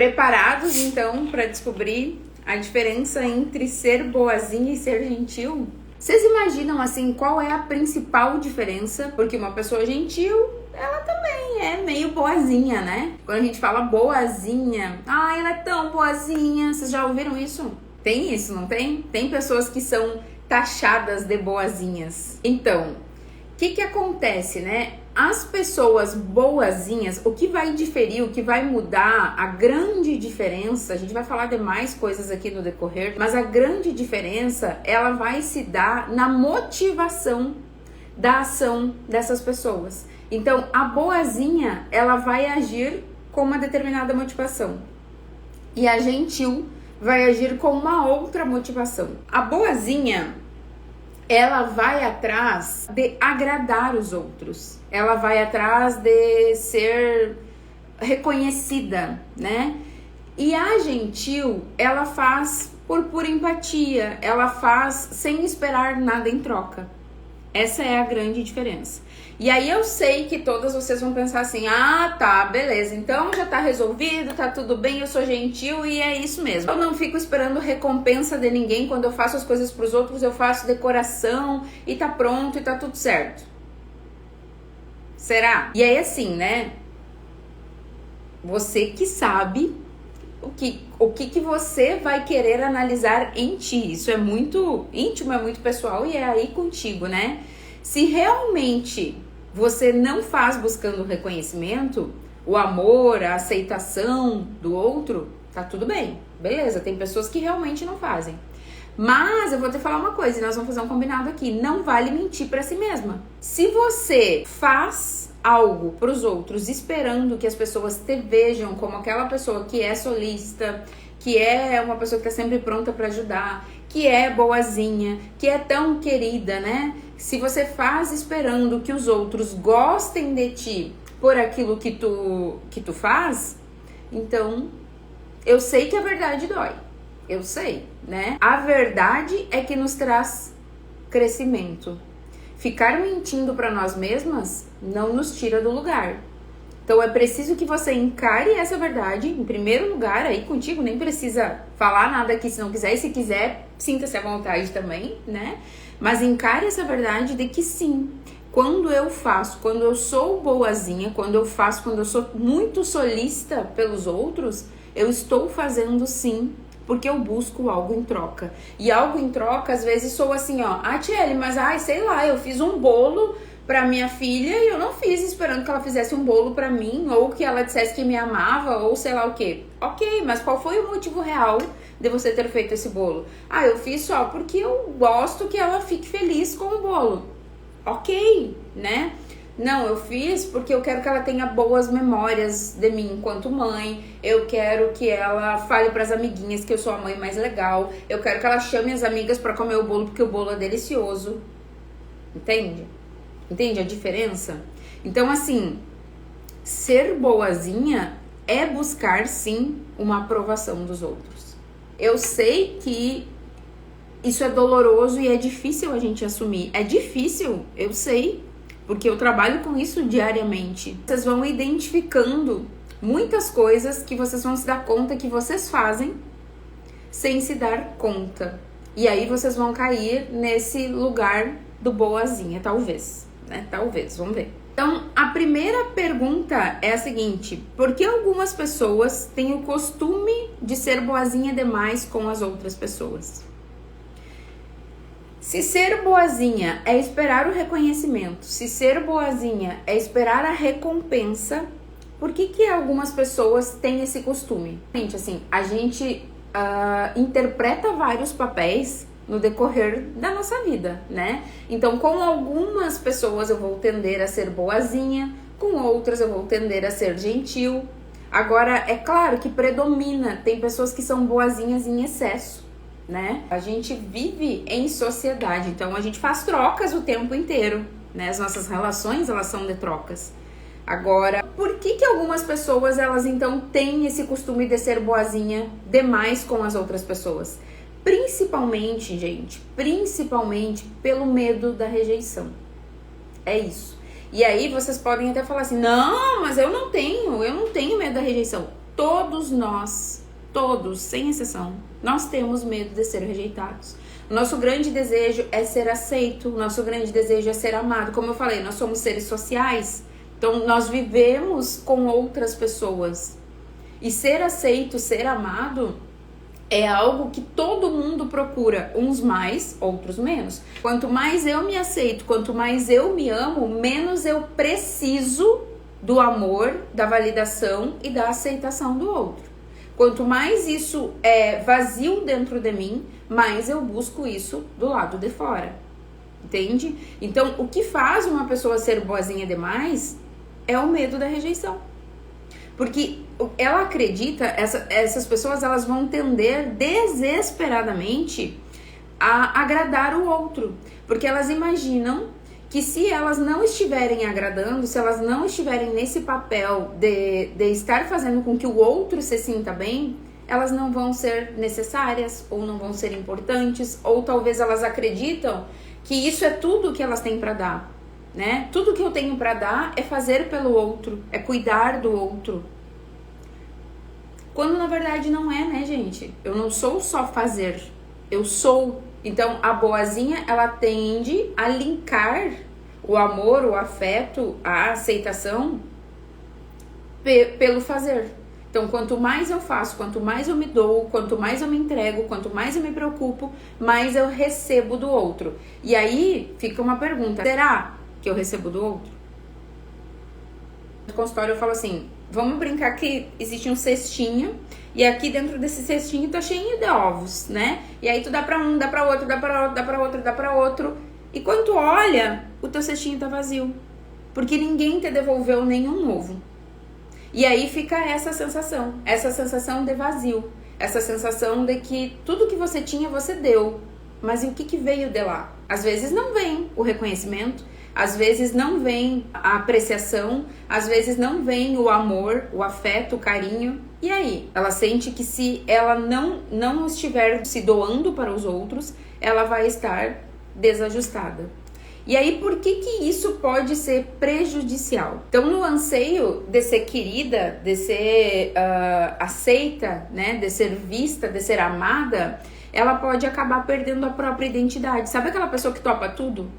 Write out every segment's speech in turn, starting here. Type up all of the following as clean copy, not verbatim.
Preparados então para descobrir a diferença entre ser boazinha e ser gentil? Vocês imaginam assim qual é a principal diferença? Porque uma pessoa gentil, ela também é meio boazinha, né? Quando a gente fala boazinha, ela é tão boazinha. Vocês já ouviram isso? Tem isso, não tem? Tem pessoas que são taxadas de boazinhas. Então, o que acontece, né? As pessoas boazinhas, o que vai diferir, o que vai mudar, a grande diferença, a gente vai falar de mais coisas aqui no decorrer, mas a grande diferença, ela vai se dar na motivação da ação dessas pessoas. Então, a boazinha, ela vai agir com uma determinada motivação. E a gentil vai agir com uma outra motivação. A boazinha, ela vai atrás de agradar os outros. Ela vai atrás de ser reconhecida, né? E a gentil, ela faz por pura empatia. Ela faz sem esperar nada em troca. Essa é a grande diferença. E aí eu sei que todas vocês vão pensar assim, tá, beleza, então já tá resolvido, tá tudo bem, eu sou gentil e é isso mesmo. Eu não fico esperando recompensa de ninguém, quando eu faço as coisas pros outros, eu faço decoração e tá pronto e tá tudo certo. Será? E aí assim, né, você que sabe o que você vai querer analisar em ti. Isso é muito íntimo, é muito pessoal e é aí contigo, né? Se realmente você não faz buscando o reconhecimento, o amor, a aceitação do outro, tá tudo bem, beleza, tem pessoas que realmente não fazem. Mas eu vou te falar uma coisa, e nós vamos fazer um combinado aqui, não vale mentir pra si mesma. Se você faz algo pros outros esperando que as pessoas te vejam como aquela pessoa que é solícita, que é uma pessoa que tá sempre pronta pra ajudar, que é boazinha, que é tão querida, né? Se você faz esperando que os outros gostem de ti por aquilo que tu faz, então eu sei que a verdade dói. Eu sei, né? A verdade é que nos traz crescimento. Ficar mentindo para nós mesmas não nos tira do lugar. Então é preciso que você encare essa verdade em primeiro lugar aí contigo, nem precisa falar nada aqui se não quiser, e se quiser, sinta-se à vontade também, né? Mas encare essa verdade de que sim, quando eu faço, quando eu sou boazinha, quando eu sou muito solícita pelos outros, eu estou fazendo sim, porque eu busco algo em troca. E algo em troca, às vezes, sou assim, Tiele, mas sei lá, eu fiz um bolo pra minha filha e eu não fiz esperando que ela fizesse um bolo pra mim, ou que ela dissesse que me amava, ou sei lá o quê. Ok, mas qual foi o motivo real de você ter feito esse bolo? Eu fiz só porque eu gosto que ela fique feliz com o bolo. Ok, né? Não, eu fiz porque eu quero que ela tenha boas memórias de mim enquanto mãe. Eu quero que ela fale pras amiguinhas que eu sou a mãe mais legal. Eu quero que ela chame as amigas pra comer o bolo porque o bolo é delicioso. Entende? Entende a diferença? Então, assim, ser boazinha é buscar, sim, uma aprovação dos outros. Eu sei que isso é doloroso e é difícil a gente assumir. É difícil, eu sei, porque eu trabalho com isso diariamente. Vocês vão identificando muitas coisas que vocês vão se dar conta que vocês fazem sem se dar conta. E aí vocês vão cair nesse lugar do boazinha, talvez. Talvez, vamos ver. Então, a primeira pergunta é a seguinte: por que algumas pessoas têm o costume de ser boazinha demais com as outras pessoas? Se ser boazinha é esperar o reconhecimento, se ser boazinha é esperar a recompensa, por que algumas pessoas têm esse costume? Gente, assim, a gente interpreta vários papéis no decorrer da nossa vida, né? Então, com algumas pessoas eu vou tender a ser boazinha, com outras eu vou tender a ser gentil. Agora, é claro que predomina, tem pessoas que são boazinhas em excesso, né? A gente vive em sociedade, então a gente faz trocas o tempo inteiro, né? As nossas relações, elas são de trocas. Agora, por que algumas pessoas, elas então têm esse costume de ser boazinha demais com as outras pessoas? Principalmente, gente, pelo medo da rejeição. É isso. E aí vocês podem até falar assim, não, mas eu não tenho medo da rejeição. todos nós, todos, sem exceção, nós temos medo de ser rejeitados. O nosso grande desejo é ser aceito, o nosso grande desejo é ser amado. Como eu falei, nós somos seres sociais, então nós vivemos com outras pessoas. E ser aceito, ser amado, é algo que todo mundo procura, uns mais, outros menos. Quanto mais eu me aceito, quanto mais eu me amo, menos eu preciso do amor, da validação e da aceitação do outro. Quanto mais isso é vazio dentro de mim, mais eu busco isso do lado de fora. Entende? Então, o que faz uma pessoa ser boazinha demais é o medo da rejeição. Porque ela acredita, essas pessoas elas vão tender desesperadamente a agradar o outro. Porque elas imaginam que se elas não estiverem agradando, se elas não estiverem nesse papel de estar fazendo com que o outro se sinta bem, elas não vão ser necessárias, ou não vão ser importantes, ou talvez elas acreditam que isso é tudo que elas têm para dar, né? Tudo que eu tenho para dar é fazer pelo outro, é cuidar do outro. Quando na verdade não é, né, gente? Eu não sou só fazer, eu sou. Então, a boazinha, ela tende a linkar o amor, o afeto, a aceitação pelo fazer. Então, quanto mais eu faço, quanto mais eu me dou, quanto mais eu me entrego, quanto mais eu me preocupo, mais eu recebo do outro. E aí, fica uma pergunta, será que eu recebo do outro? No consultório eu falo assim, vamos brincar que existe um cestinho, e aqui dentro desse cestinho tá cheio de ovos, né? E aí tu dá pra um, dá pra outro, dá pra outro, dá pra outro, dá pra outro. E quando tu olha, o teu cestinho tá vazio. Porque ninguém te devolveu nenhum ovo. E aí fica essa sensação de vazio. Essa sensação de que tudo que você tinha, você deu. Mas e o que veio de lá? Às vezes não vem o reconhecimento, às vezes não vem a apreciação, às vezes não vem o amor, o afeto, o carinho. E aí? Ela sente que se ela não estiver se doando para os outros, ela vai estar desajustada. E aí, por que isso pode ser prejudicial? Então, no anseio de ser querida, de ser aceita, né, de ser vista, de ser amada, ela pode acabar perdendo a própria identidade. Sabe aquela pessoa que topa tudo?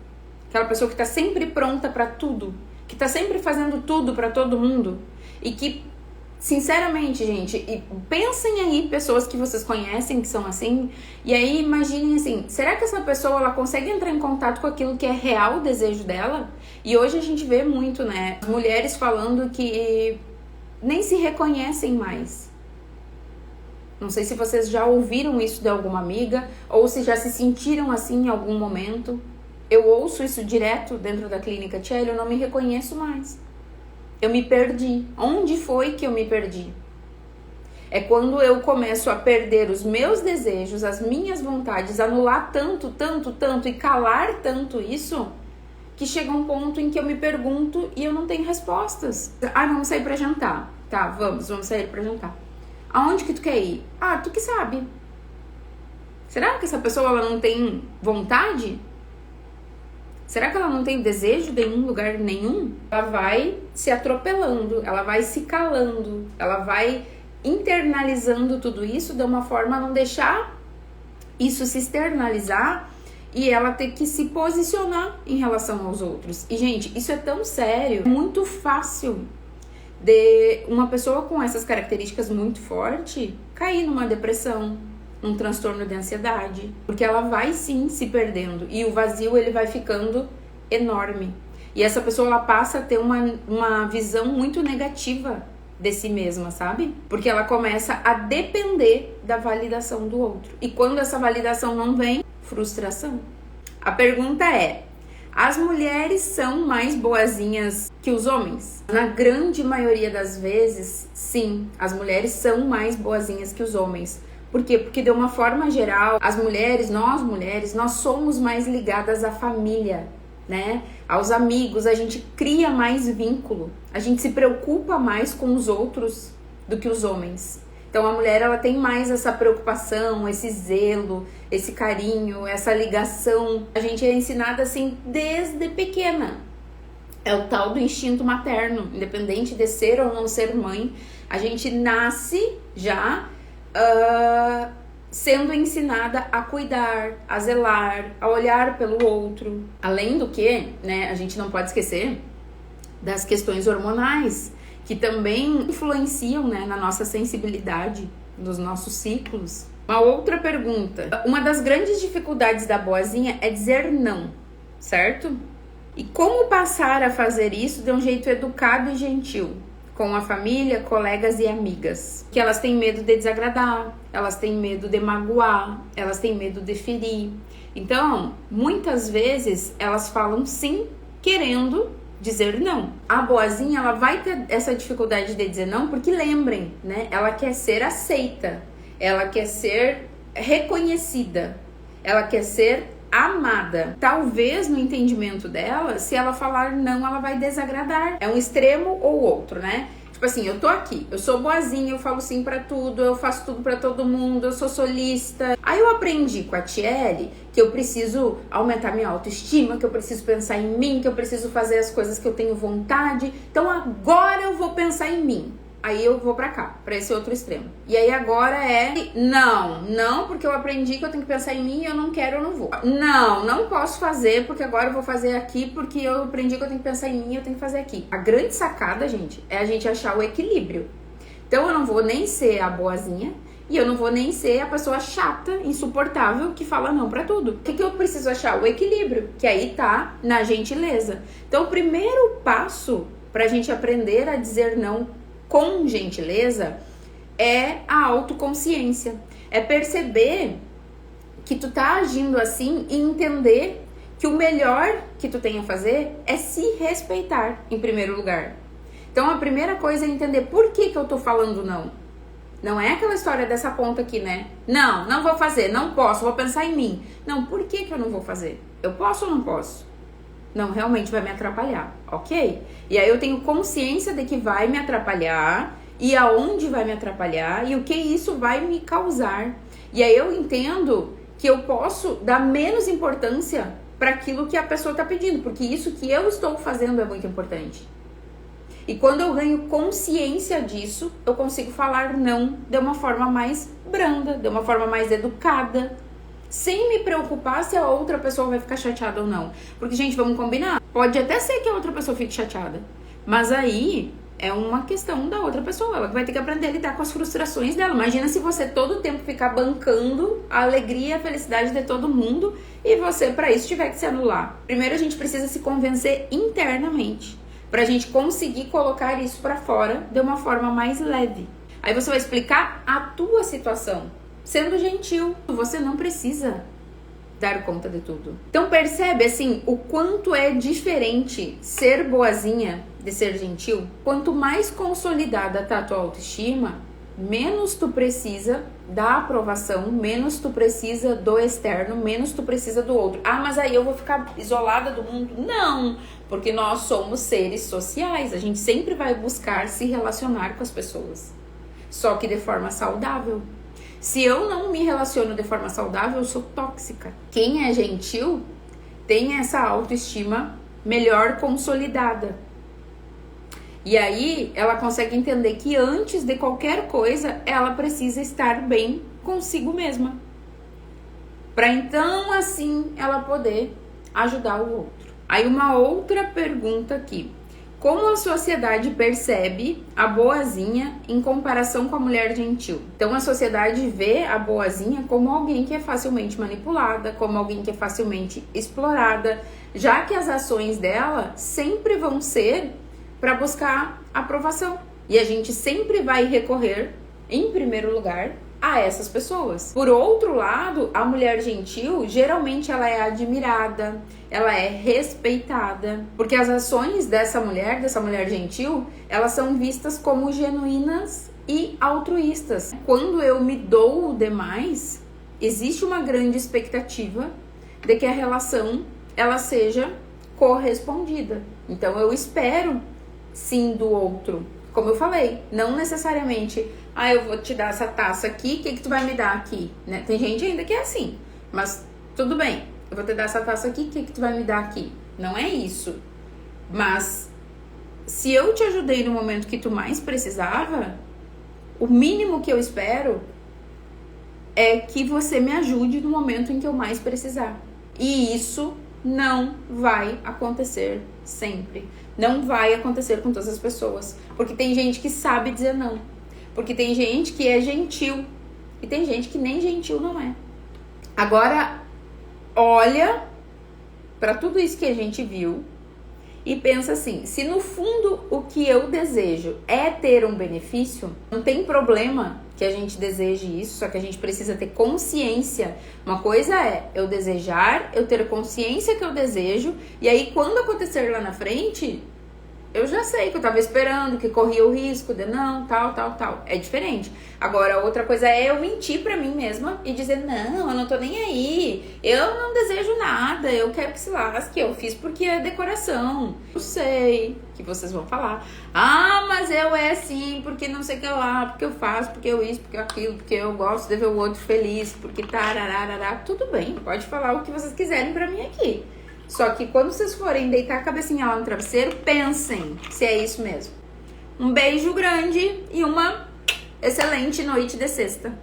Aquela pessoa que tá sempre pronta para tudo, que tá sempre fazendo tudo para todo mundo e que, sinceramente, gente, e pensem aí pessoas que vocês conhecem que são assim, e aí imaginem assim, será que essa pessoa ela consegue entrar em contato com aquilo que é real o desejo dela? E hoje a gente vê muito, né, mulheres falando que nem se reconhecem mais. Não sei se vocês já ouviram isso de alguma amiga ou se já se sentiram assim em algum momento. Eu ouço isso direto dentro da clínica. Tchelle, eu não me reconheço mais. Eu me perdi. Onde foi que eu me perdi? É quando eu começo a perder os meus desejos, as minhas vontades, anular tanto e calar tanto isso, que chega um ponto em que eu me pergunto e eu não tenho respostas. Ah, vamos sair pra jantar. Tá, vamos sair pra jantar. Aonde que tu quer ir? Ah, tu que sabe. Será que essa pessoa ela não tem vontade? Será que ela não tem desejo de ir em lugar nenhum? Ela vai se atropelando, ela vai se calando, ela vai internalizando tudo isso de uma forma a não deixar isso se externalizar e ela ter que se posicionar em relação aos outros. E, gente, isso é tão sério, é muito fácil de uma pessoa com essas características muito fortes cair numa depressão, um transtorno de ansiedade, porque ela vai sim se perdendo e o vazio ele vai ficando enorme. E essa pessoa ela passa a ter uma visão muito negativa de si mesma, sabe? Porque ela começa a depender da validação do outro. E quando essa validação não vem, frustração. A pergunta é: as mulheres são mais boazinhas que os homens? Na grande maioria das vezes, sim, as mulheres são mais boazinhas que os homens. Por quê? Porque de uma forma geral, as mulheres, nós somos mais ligadas à família, né? Aos amigos, a gente cria mais vínculo, a gente se preocupa mais com os outros do que os homens. Então a mulher, ela tem mais essa preocupação, esse zelo, esse carinho, essa ligação. A gente é ensinada assim desde pequena. É o tal do instinto materno, independente de ser ou não ser mãe. A gente nasce já sendo ensinada a cuidar, a zelar, a olhar pelo outro. Além do que, né, a gente não pode esquecer das questões hormonais, que também influenciam, né, na nossa sensibilidade, nos nossos ciclos. Uma outra pergunta. Uma das grandes dificuldades da boazinha é dizer não, certo? E como passar a fazer isso de um jeito educado e gentil? Com a família, colegas e amigas. Que elas têm medo de desagradar, elas têm medo de magoar, elas têm medo de ferir. Então, muitas vezes, elas falam sim, querendo dizer não. A boazinha, ela vai ter essa dificuldade de dizer não, porque lembrem, né? Ela quer ser aceita, ela quer ser reconhecida, ela quer ser amada. Talvez no entendimento dela, se ela falar não, ela vai desagradar. É um extremo ou outro, né? Tipo assim, eu tô aqui, eu sou boazinha, eu falo sim pra tudo, eu faço tudo pra todo mundo, eu sou solista. Aí eu aprendi com a Tiele que eu preciso aumentar minha autoestima, que eu preciso pensar em mim, que eu preciso fazer as coisas que eu tenho vontade. Então agora eu vou pensar em mim. Aí eu vou pra cá, pra esse outro extremo. E aí agora é não, porque eu aprendi que eu tenho que pensar em mim e eu não quero, eu não vou. Não posso fazer porque agora eu vou fazer aqui porque eu aprendi que eu tenho que pensar em mim e eu tenho que fazer aqui. A grande sacada, gente, é a gente achar o equilíbrio. Então eu não vou nem ser a boazinha e eu não vou nem ser a pessoa chata, insuportável, que fala não pra tudo. O que eu preciso achar? O equilíbrio, que aí tá na gentileza. Então o primeiro passo pra gente aprender a dizer não com gentileza é a autoconsciência. É perceber que tu tá agindo assim e entender que o melhor que tu tem a fazer é se respeitar em primeiro lugar. Então a primeira coisa é entender por que eu tô falando não. Não é aquela história dessa ponta aqui, né? Não vou fazer, não posso, vou pensar em mim. Não, por que eu não vou fazer? Eu posso ou não posso? Não, realmente vai me atrapalhar, ok? E aí eu tenho consciência de que vai me atrapalhar e aonde vai me atrapalhar e o que isso vai me causar. E aí eu entendo que eu posso dar menos importância para aquilo que a pessoa está pedindo, porque isso que eu estou fazendo é muito importante. E quando eu ganho consciência disso, eu consigo falar não de uma forma mais branda, de uma forma mais educada, sem me preocupar se a outra pessoa vai ficar chateada ou não. Porque, gente, vamos combinar? Pode até ser que a outra pessoa fique chateada, mas aí é uma questão da outra pessoa. Ela vai ter que aprender a lidar com as frustrações dela. Imagina se você todo o tempo ficar bancando a alegria e a felicidade de todo mundo e você, para isso, tiver que se anular. Primeiro, a gente precisa se convencer internamente, pra gente conseguir colocar isso pra fora de uma forma mais leve. Aí você vai explicar a tua situação, sendo gentil. Você não precisa dar conta de tudo. Então percebe assim o quanto é diferente ser boazinha de ser gentil. Quanto mais consolidada tá a tua autoestima, menos tu precisa da aprovação, menos tu precisa do externo, menos tu precisa do outro. Ah, mas aí eu vou ficar isolada do mundo? Não, porque nós somos seres sociais, a gente sempre vai buscar se relacionar com as pessoas, só que de forma saudável. Se eu não me relaciono de forma saudável, eu sou tóxica. Quem é gentil tem essa autoestima melhor consolidada. E aí ela consegue entender que antes de qualquer coisa, ela precisa estar bem consigo mesma, para então assim ela poder ajudar o outro. Aí uma outra pergunta aqui: como a sociedade percebe a boazinha em comparação com a mulher gentil? Então a sociedade vê a boazinha como alguém que é facilmente manipulada, como alguém que é facilmente explorada, já que as ações dela sempre vão ser para buscar aprovação. E a gente sempre vai recorrer, em primeiro lugar, a essas pessoas. Por outro lado, a mulher gentil, geralmente ela é admirada, ela é respeitada, porque as ações dessa mulher gentil, elas são vistas como genuínas e altruístas. Quando eu me dou demais, existe uma grande expectativa de que a relação ela seja correspondida. Então eu espero sim do outro. Como eu falei, não necessariamente, eu vou te dar essa taça aqui, o que tu vai me dar aqui? Né? Tem gente ainda que é assim, mas tudo bem, eu vou te dar essa taça aqui, o que tu vai me dar aqui? Não é isso. Mas se eu te ajudei no momento que tu mais precisava, O mínimo que eu espero é que você me ajude no momento em que eu mais precisar. E isso não vai acontecer sempre. Não vai acontecer com todas as pessoas. Porque tem gente que sabe dizer não. Porque tem gente que é gentil. E tem gente que nem gentil não é. Agora, olha para tudo isso que a gente viu e pensa assim, se no fundo o que eu desejo é ter um benefício, não tem problema que a gente deseje isso, só que a gente precisa ter consciência. Uma coisa é eu desejar, eu ter consciência que eu desejo, e aí quando acontecer lá na frente, eu já sei que eu tava esperando, que corria o risco de não, tal. É diferente. Agora, outra coisa é eu mentir pra mim mesma e dizer, não, eu não tô nem aí. Eu não desejo nada, eu quero que se lasque. Eu fiz porque é decoração. Eu sei que vocês vão falar. Ah, mas eu é assim, porque não sei o que lá, porque eu faço, porque eu isso, porque eu aquilo, porque eu gosto de ver o outro feliz, porque tarararará. Tudo bem, pode falar o que vocês quiserem pra mim aqui. Só que quando vocês forem deitar a cabecinha lá no travesseiro, pensem se é isso mesmo. Um beijo grande e uma excelente noite de sexta.